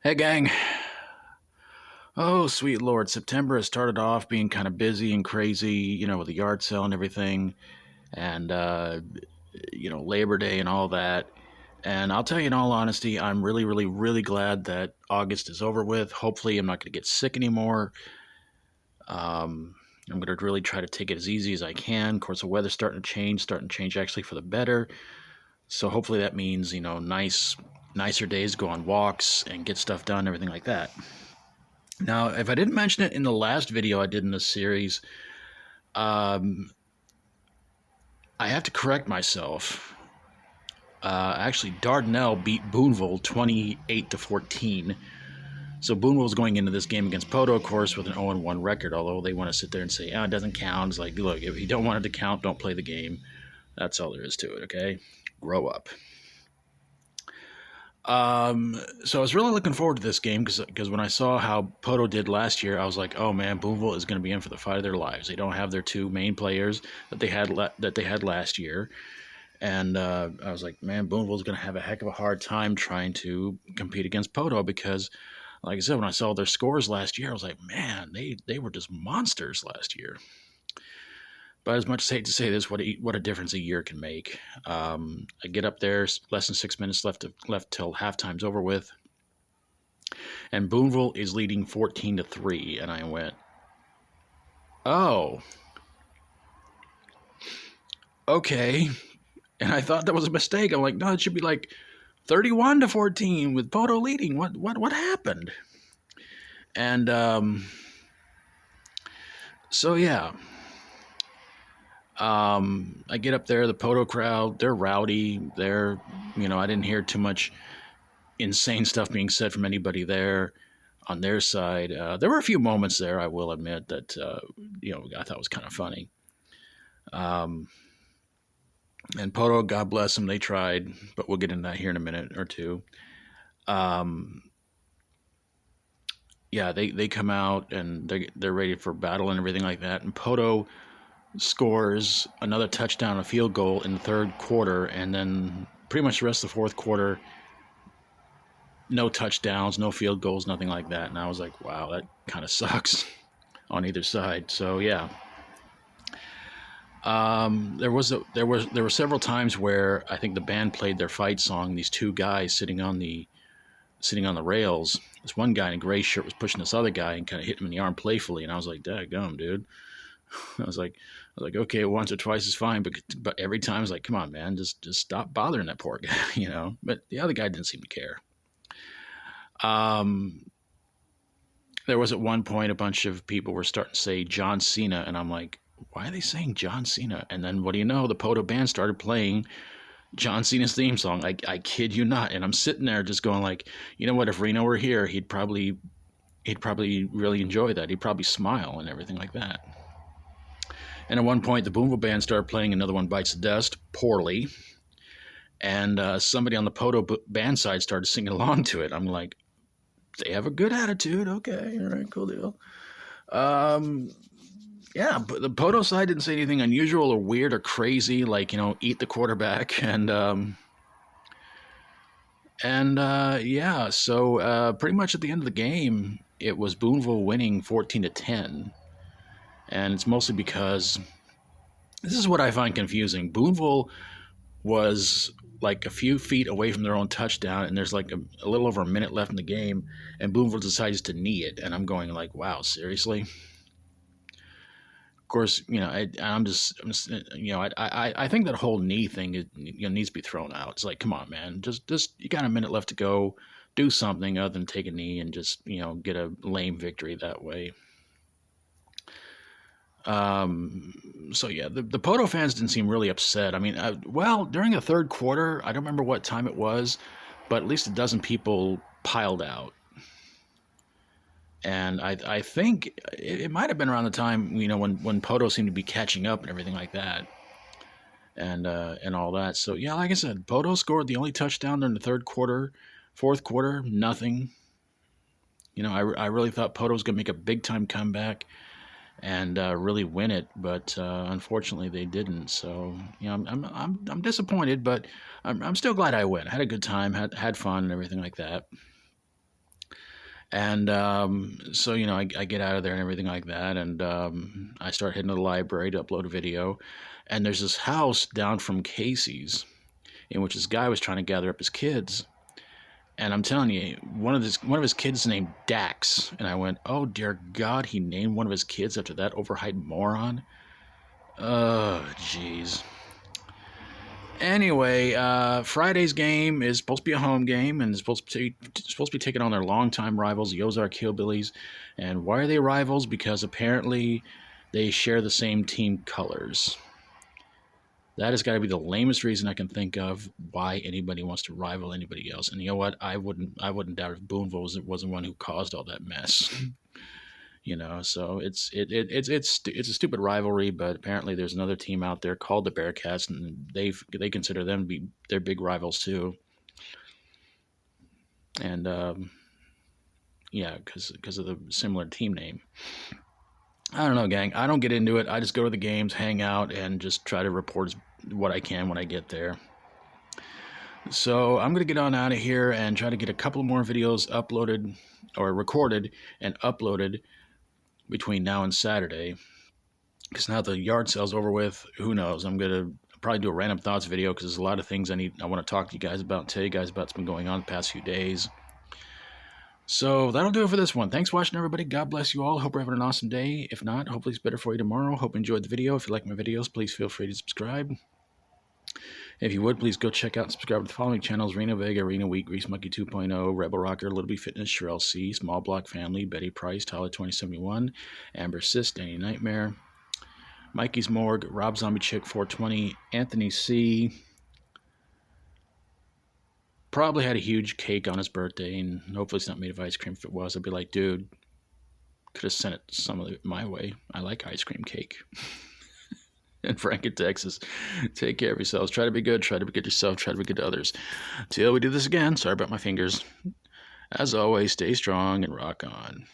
Hey, gang. Oh, sweet Lord. September has started off being kind of busy and crazy, with the yard sale and everything, and, Labor Day and all that. And I'll tell you in all honesty, I'm really, really, really glad that August is over with. Hopefully, I'm not going to get sick anymore. Um, I'm going to really try to take it as easy as I can. Of course, the weather's starting to change actually for the better. So hopefully that means, nicer days, go on walks and get stuff done, everything like that. Now, if I didn't mention it in the last video I did in this series, um, I have to correct myself. Actually, Dardanelle beat Booneville 28-14. So Booneville's going into this game against Poteau, of course, with an 0-1 record. Although they want to sit there and say, "Oh, it doesn't count." It's like, look, if you don't want it to count, don't play the game. That's all there is to it. Okay, grow up. So I was really looking forward to this game because when I saw how Poteau did last year, I was like, oh man, Booneville is going to be in for the fight of their lives. They don't have their two main players that they had last year, and I was like, man, Booneville is going to have a heck of a hard time trying to compete against Poteau because, like I said, when I saw their scores last year, I was like, man, they were just monsters last year. But as much as I hate to say this, what a difference a year can make. I get up there, less than 6 minutes left till halftime's over with, and Booneville is leading 14-3, and I went, oh, okay. And I thought that was a mistake. I'm like, no, it should be like 31-14 with Poteau leading. What happened? And so yeah. I get up there, the Poteau crowd, they're rowdy. I didn't hear too much insane stuff being said from anybody there on their side. There were a few moments there, I will admit, that, I thought was kind of funny. And Poteau, God bless them, they tried, but we'll get into that here in a minute or two. They come out and they're ready for battle and everything like that. And Poteau scores another touchdown, a field goal in the third quarter, and then pretty much the rest of the fourth quarter, no touchdowns, no field goals, nothing like that. And I was like, wow, that kind of sucks on either side. So yeah, there were several times where I think the band played their fight song. These two guys sitting on the rails. This one guy in a gray shirt was pushing this other guy and kind of hit him in the arm playfully, and I was like, daggum, dude. I was like, okay, once or twice is fine, but every time I was like, come on, man, just stop bothering that poor guy, But the other guy didn't seem to care. There was at one point a bunch of people were starting to say John Cena, and I'm like, why are they saying John Cena? And then what do you know? The Poteau band started playing John Cena's theme song. I kid you not. And I'm sitting there just going like, you know what? If Reno were here, he'd probably really enjoy that. He'd probably smile and everything like that. And at one point, the Booneville band started playing Another One Bites the Dust poorly. And somebody on the Poteau band side started singing along to it. I'm like, they have a good attitude. Okay, all right, cool deal. But the Poteau side didn't say anything unusual or weird or crazy, like, eat the quarterback. So pretty much at the end of the game, it was Booneville winning 14-10. And it's mostly because this is what I find confusing. Booneville was like a few feet away from their own touchdown, and there's like a little over a minute left in the game, and Booneville decides to knee it. And I'm going like, wow, seriously? Of course, I think that whole knee thing needs to be thrown out. It's like, come on, man, just you got a minute left to go, do something other than take a knee and just get a lame victory that way. So yeah, the Poteau fans didn't seem really upset. I mean, during the third quarter, I don't remember what time it was, but at least a dozen people piled out. And I think it might have been around the time, when Poteau seemed to be catching up and everything like that. And all that. So yeah, like I said, Poteau scored the only touchdown during the third quarter. Fourth quarter, nothing. I really thought Poteau was going to make a big time comeback and really win it, but unfortunately they didn't. So I'm disappointed, but I'm still glad I went. I had a good time, had fun, and everything like that. And so, I get out of there and everything like that. And I start heading to the library to upload a video. And there's this house down from Casey's in which this guy was trying to gather up his kids. And I'm telling you, one of his kids named Dax. And I went, oh, dear God, he named one of his kids after that overhyped moron? Oh, jeez. Anyway, Friday's game is supposed to be a home game, and it's supposed to be taking on their longtime rivals, the Ozark Hillbillies. And why are they rivals? Because apparently they share the same team colors. That has got to be the lamest reason I can think of why anybody wants to rival anybody else. And you know what? I wouldn't doubt if Booneville wasn't one who caused all that mess. So it's a stupid rivalry, but apparently there's another team out there called the Bearcats, and they consider them to be their big rivals too. And yeah, because of the similar team name. I don't know, gang. I don't get into it. I just go to the games, hang out, and just try to report what I can when I get there. So I'm going to get on out of here and try to get a couple more videos uploaded or recorded and uploaded between now and Saturday. Because now the yard sale's over with, who knows? I'm going to probably do a random thoughts video because there's a lot of things I want to talk to you guys about and tell you guys about what's been going on the past few days. So that'll do it for this one. Thanks for watching, everybody. God bless you all. Hope you're having an awesome day. If not, hopefully it's better for you tomorrow. Hope you enjoyed the video. If you like my videos, please feel free to subscribe. If you would, please go check out and subscribe to the following channels: Reno Vega, Reno Wheat, Grease Monkey 2.0, Rebel Rocker, Lil B Fitness, Churel C, SmallBlockFamily, Betty Price, Tyler 2071, Amber Syst, Danny Knightmare, Mikey's Morgue, Rob Zombie Chick 420, Anthony C. Probably had a huge cake on his birthday, and hopefully it's not made of ice cream. If it was, I'd be like, dude, could have sent some of it my way. I like ice cream cake. And Frank in Texas, take care of yourselves. Try to be good. Try to be good yourself. Try to be good to others. Till we do this again. Sorry about my fingers. As always, stay strong and rock on.